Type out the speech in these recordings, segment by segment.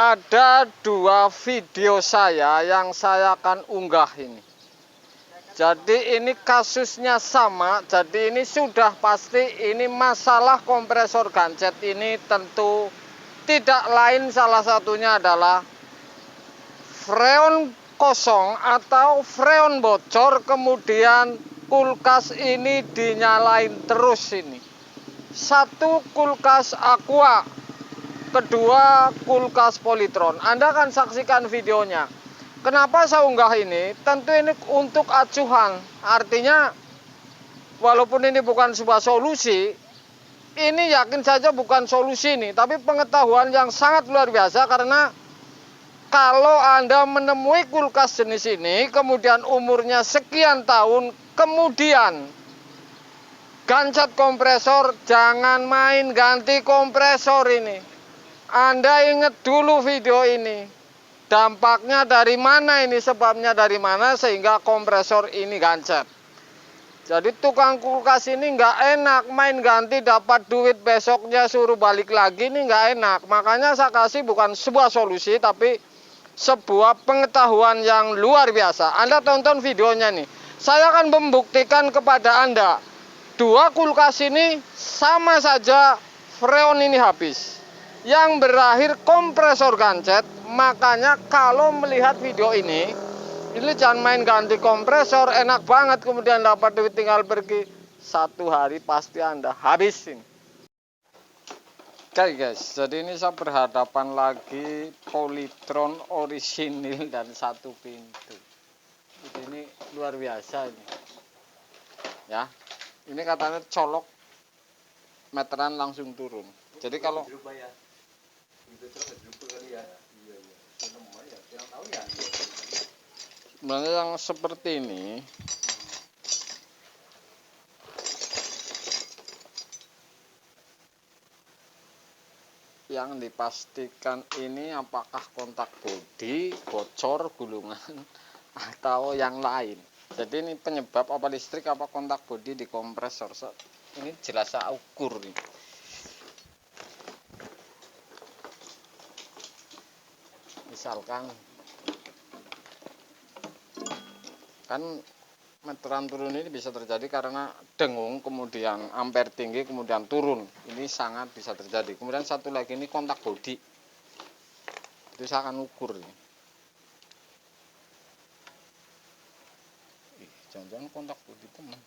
Ada dua video saya yang saya akan unggah ini. Jadi ini kasusnya sama, jadi ini sudah pasti ini masalah kompresor gancet ini tentu tidak lain salah satunya adalah freon kosong atau freon bocor, kemudian kulkas ini dinyalain terus ini. Satu kulkas aqua, kedua kulkas Polytron. Anda akan saksikan videonya. Kenapa saya unggah ini? Tentu ini untuk acuhan. Artinya walaupun ini bukan sebuah solusi, ini yakin saja bukan solusi ini, tapi pengetahuan yang sangat luar biasa. Karena kalau Anda menemui kulkas jenis ini, kemudian umurnya sekian tahun, kemudian gancet kompresor, jangan main ganti kompresor ini. Anda ingat dulu video ini. Dampaknya dari mana ini, sebabnya dari mana sehingga kompresor ini gancet. Jadi tukang kulkas ini nggak enak, main ganti dapat duit besoknya suruh balik lagi, ini nggak enak. Makanya saya kasih bukan sebuah solusi, tapi sebuah pengetahuan yang luar biasa. Anda tonton videonya nih. Saya akan membuktikan kepada Anda, dua kulkas ini sama saja freon ini habis. Yang berakhir kompresor gancet. Makanya kalau melihat video ini jangan main ganti kompresor, enak banget kemudian dapat duit tinggal pergi. Satu hari pasti Anda habisin. Oke guys, jadi ini saya berhadapan lagi Polytron orisinil dan satu pintu. Ini luar biasa ini. Ya, ini katanya colok meteran langsung turun. Jadi kalau sebenarnya yang seperti ini yang dipastikan ini apakah kontak bodi, bocor, gulungan atau yang lain. Jadi ini penyebab apa listrik apa kontak bodi di kompresor. Ini jelas saya ukur nih. Misalkan kan meteran turun ini bisa terjadi karena dengung, kemudian ampere tinggi, kemudian turun. Ini sangat bisa terjadi. Kemudian satu lagi ini kontak bodi. Itu saya akan ukur nih. Jangan-jangan kontak bodi teman.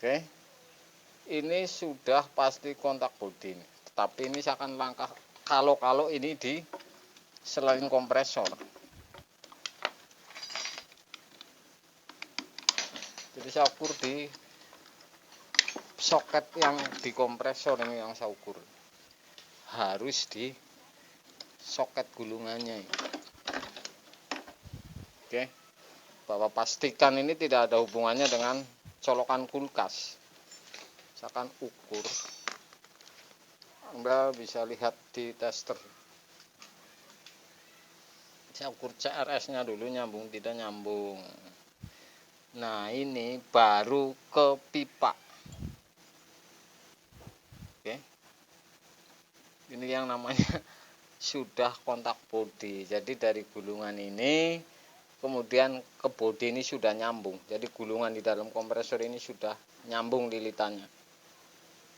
Oke. Ini sudah pasti kontak bodi nih. Tetapi ini saya akan langkah kalau ini di selain kompresor. Jadi saya ukur di soket yang di kompresor ini, yang saya ukur harus di soket gulungannya ini. Oke, Bapak pastikan ini tidak ada hubungannya dengan colokan kulkas. Saya akan ukur. Anda bisa lihat di tester. Saya ukur CRS nya dulu, nyambung tidak nyambung. Nah ini baru ke pipa. Oke, ini yang namanya sudah kontak bodi. Jadi dari gulungan ini kemudian ke bodi ini sudah nyambung. Jadi gulungan di dalam kompresor ini sudah nyambung lilitannya.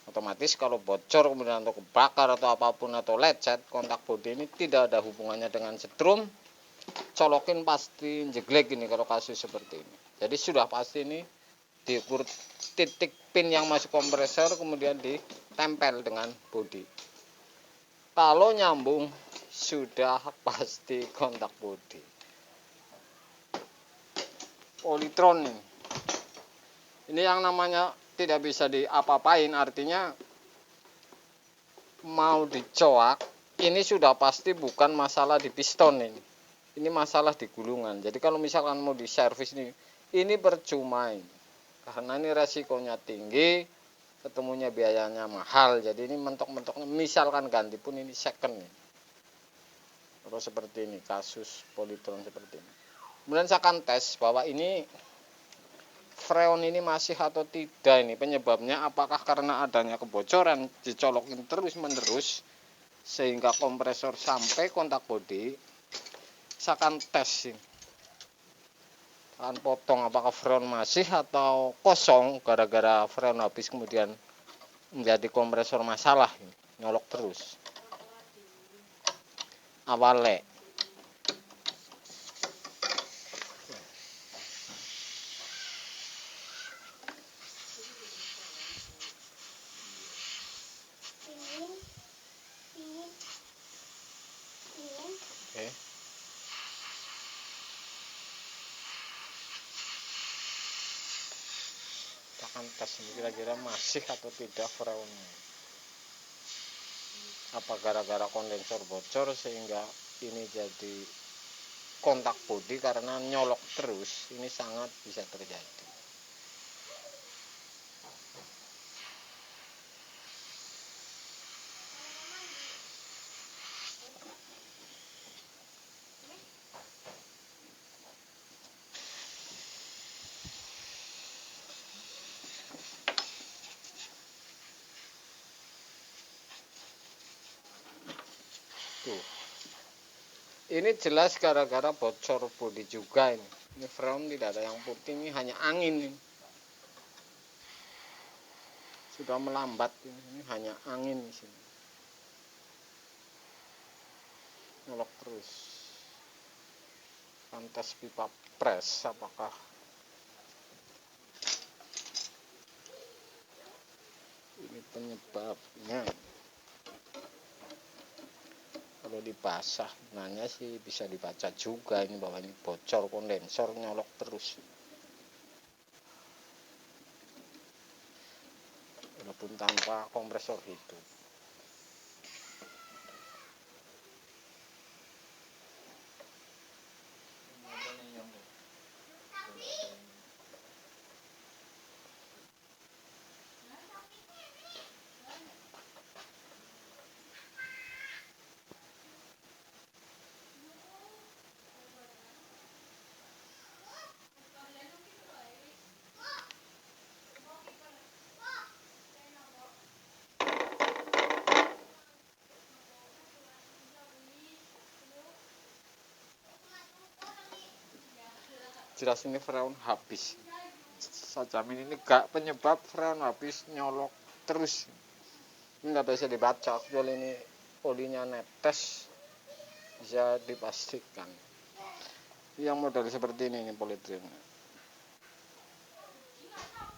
Otomatis kalau bocor kemudian atau kebakar atau apapun atau lecet, kontak bodi ini tidak ada hubungannya dengan setrum. Colokin pasti jeglek ini kalau kasus seperti ini. Jadi sudah pasti ini diukur titik pin yang masuk kompresor, kemudian ditempel dengan bodi. Kalau nyambung sudah pasti kontak bodi. Polytron ini yang namanya tidak bisa diapa-apain, artinya mau dicoak ini sudah pasti bukan masalah di piston ini masalah di gulungan. Jadi kalau misalkan mau diservis ini percuma ini, karena ini resikonya tinggi, ketemunya biayanya mahal. Jadi ini mentok-mentoknya misalkan ganti pun ini second nih. Terus seperti ini kasus Polytron seperti ini. Kemudian saya akan tes bahwa ini freon ini masih atau tidak. Ini penyebabnya apakah karena adanya kebocoran dicolokin terus menerus sehingga kompresor sampai kontak bodi. Saya akan tes ini, akan potong apakah freon masih atau kosong gara-gara freon habis kemudian menjadi kompresor masalah ini, nyolok terus awalnya. Oke. Kita akan tes ini kira-kira masih atau tidak freonnya. Apa gara-gara kondensor bocor sehingga ini jadi kontak bodi karena nyolok terus. Ini sangat bisa terjadi. Tuh. Ini jelas gara-gara bocor bodi juga ini. Ini freon tidak ada yang putih, ini hanya angin ini. Sudah melambat ini hanya angin di sini. Nyolok terus. Pantas pipa pres apakah ini penyebabnya? Kalau dipasah nanya sih bisa dibaca juga ini bahwa ini bocor kondensor nyolok terus, walaupun tanpa kompresor hidup. Jelas ini freon habis. Saya jamin ini gak penyebab freon habis nyolok terus. Ini nggak bisa dibaca, kecuali ini olinya netes bisa dipastikan. Yang model seperti ini politrin.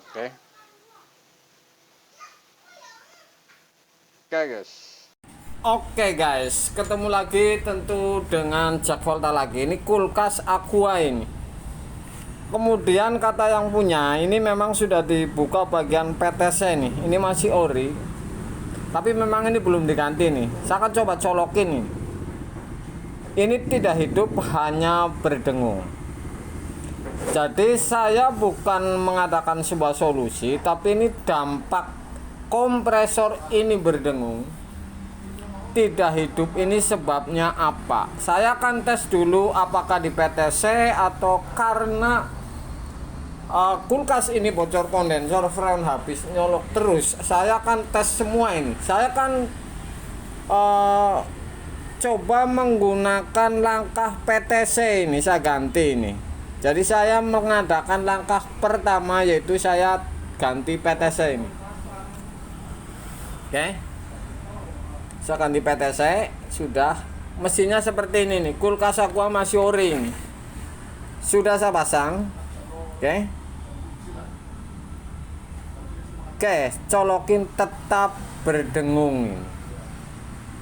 Oke. Oke guys. Oke guys, ketemu lagi tentu dengan Jak Volta lagi. Ini kulkas Aqua ini. Kemudian kata yang punya ini memang sudah dibuka bagian PTC nih. Ini masih ori. Tapi memang ini belum diganti nih. Saya akan coba colokin nih. Ini tidak hidup, hanya berdengung. Jadi saya bukan mengadakan sebuah solusi, tapi ini dampak kompresor ini berdengung, tidak hidup ini sebabnya apa. Saya akan tes dulu apakah di PTC atau karena kulkas ini bocor kondensor, freon habis nyolok terus. Saya akan tes semua ini. Saya akan coba menggunakan langkah PTC ini, saya ganti ini. Jadi saya mengadakan langkah pertama yaitu saya ganti PTC ini. Oke. Saya ganti PTC, sudah. Mesinnya seperti ini nih. Kulkas Aqua masih ori ini. Sudah saya pasang. Oke. Oke, colokin tetap berdengung.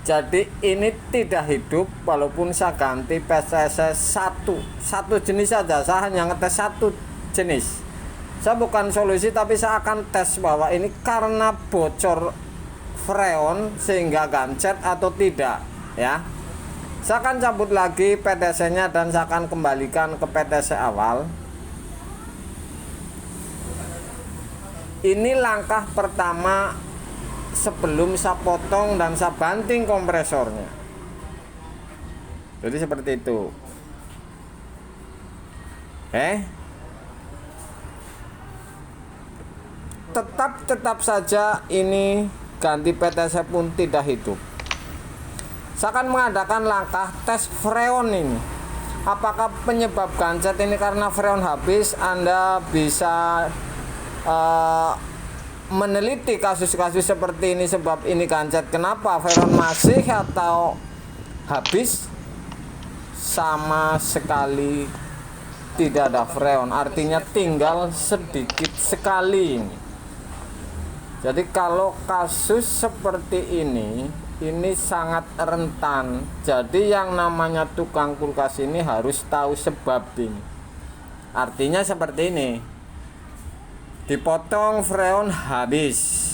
Jadi ini tidak hidup walaupun saya ganti PTC satu jenis saja. Saya hanya ngetes satu jenis. Saya bukan solusi tapi saya akan tes bahwa ini karena bocor freon sehingga gancet atau tidak ya. Saya akan cabut lagi PTC nya dan saya akan kembalikan ke PTC awal. Ini langkah pertama sebelum saya potong dan saya banting kompresornya. Jadi seperti itu. tetap saja ini ganti PTC pun tidak hidup. Saya akan mengadakan langkah tes freon ini. Apakah penyebab gancet ini karena freon habis? Anda bisa meneliti kasus-kasus seperti ini, sebab ini gancet kenapa, freon masih atau habis? Sama sekali tidak ada freon, artinya tinggal sedikit sekali ini. Jadi kalau kasus seperti ini sangat rentan. Jadi yang namanya tukang kulkas ini harus tahu sebab ini. Artinya seperti ini, dipotong freon habis,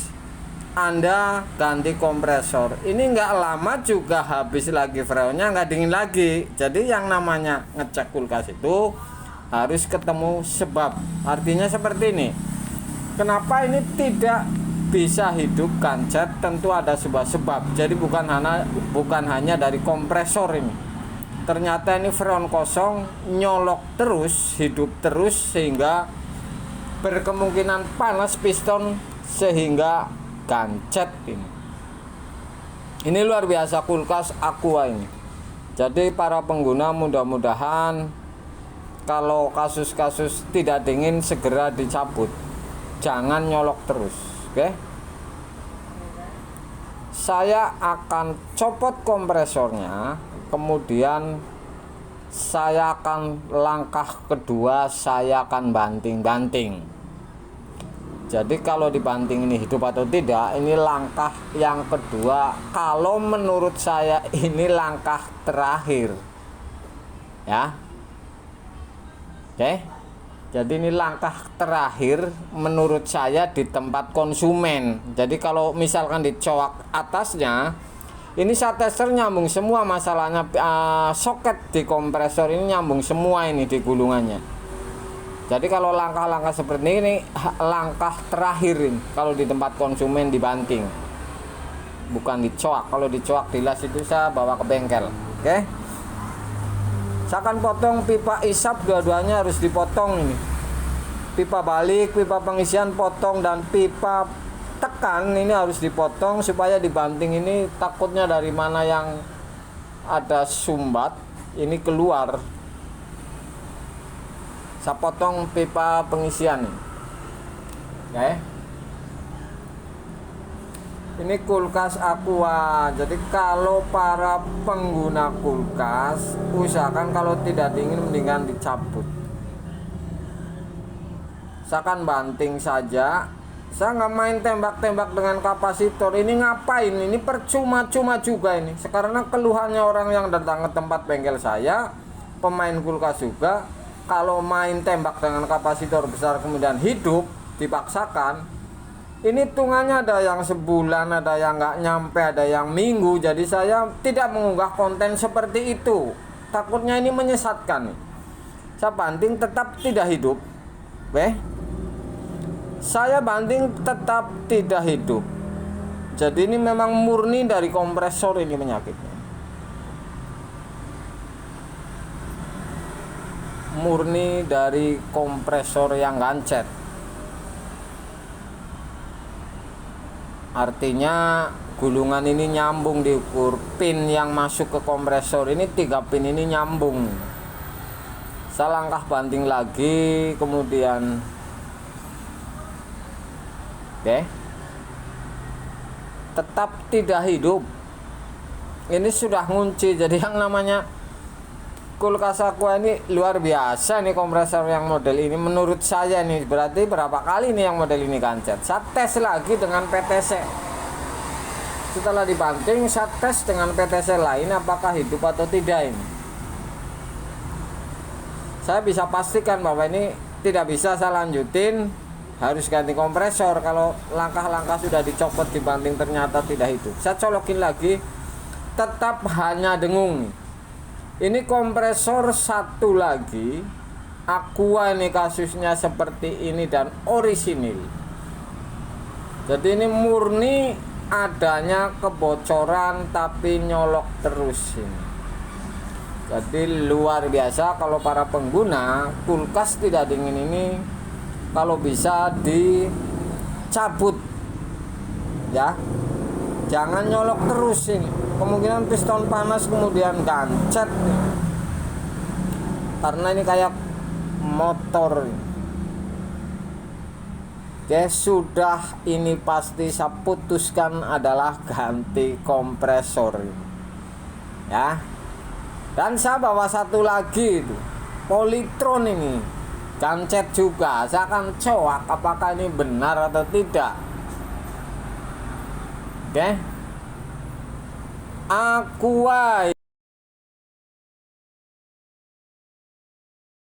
Anda ganti kompresor, ini nggak lama juga habis lagi freonnya, nggak dingin lagi. Jadi yang namanya ngecek kulkas itu harus ketemu sebab. Artinya seperti ini, kenapa ini tidak bisa hidup gancet? Tentu ada sebuah sebab. Jadi bukan hanya dari kompresor ini. Ternyata ini freon kosong, nyolok terus, hidup terus, sehingga berkemungkinan panas piston sehingga gancet ini. Ini luar biasa kulkas Aqua ini. Jadi para pengguna mudah-mudahan kalau kasus-kasus tidak dingin segera dicabut. Jangan nyolok terus. Oke, saya akan copot kompresornya, kemudian saya akan langkah kedua, saya akan banting-banting. Jadi kalau dibanting ini hidup atau tidak, ini langkah yang kedua. Kalau menurut saya ini langkah terakhir, ya. Oke. Jadi ini langkah terakhir menurut saya di tempat konsumen. Jadi kalau misalkan dicoak atasnya, ini saya tester nyambung semua masalahnya. Soket di kompresor ini nyambung semua ini di gulungannya. Jadi kalau langkah-langkah seperti ini langkah terakhir ini kalau di tempat konsumen dibanting, bukan dicoak. Kalau dicoak dilas itu saya bawa ke bengkel. Oke. Saya akan potong pipa isap, dua-duanya harus dipotong ini. Pipa balik, pipa pengisian potong, dan pipa tekan ini harus dipotong supaya dibanting ini takutnya dari mana yang ada sumbat ini keluar. Saya potong pipa pengisian ini. Oke. Ini kulkas Aqua. Jadi kalau para pengguna kulkas, usahakan kalau tidak dingin mendingan dicabut. Saya akan banting saja. Saya nggak main tembak-tembak dengan kapasitor. Ini ngapain? Ini percuma-cuma juga ini. Sekarang keluhannya orang yang datang ke tempat bengkel saya, pemain kulkas juga, kalau main tembak dengan kapasitor besar kemudian hidup dipaksakan, ini hitungannya ada yang sebulan, ada yang nggak nyampe, ada yang minggu. Jadi saya tidak mengunggah konten seperti itu. Takutnya ini menyesatkan. Saya banting tetap tidak hidup. Oke. Saya banting tetap tidak hidup. Jadi ini memang murni dari kompresor ini penyakitnya. Murni dari kompresor yang gancet. Artinya gulungan ini nyambung, diukur pin yang masuk ke kompresor ini, 3 pin ini nyambung. Saya langkah banting lagi, kemudian oke. Tetap tidak hidup. Ini sudah ngunci. Jadi yang namanya kulkas Aqua ini luar biasa nih, kompresor yang model ini menurut saya nih. Berarti berapa kali nih yang model ini gancet. Saya tes lagi dengan PTC. Setelah dibanting saya tes dengan PTC lain apakah hidup atau tidak ini. Saya bisa pastikan bahwa ini tidak bisa saya lanjutin, harus ganti kompresor. Kalau langkah-langkah sudah dicopot dibanting ternyata tidak hidup, saya colokin lagi, tetap hanya dengung. Ini kompresor satu lagi Aqua ini kasusnya seperti ini dan orisinil. Jadi ini murni adanya kebocoran tapi nyolok terus ini. Jadi luar biasa. Kalau para pengguna kulkas tidak dingin ini, kalau bisa cabut ya, jangan nyolok terus ini, kemungkinan piston panas kemudian gancet nih. Karena ini kayak motor. Oke, sudah, ini pasti saya putuskan adalah ganti kompresor ya. Dan saya bawa satu lagi itu Polytron, ini gancet juga. Saya akan coak apakah ini benar atau tidak. Oke, Aqua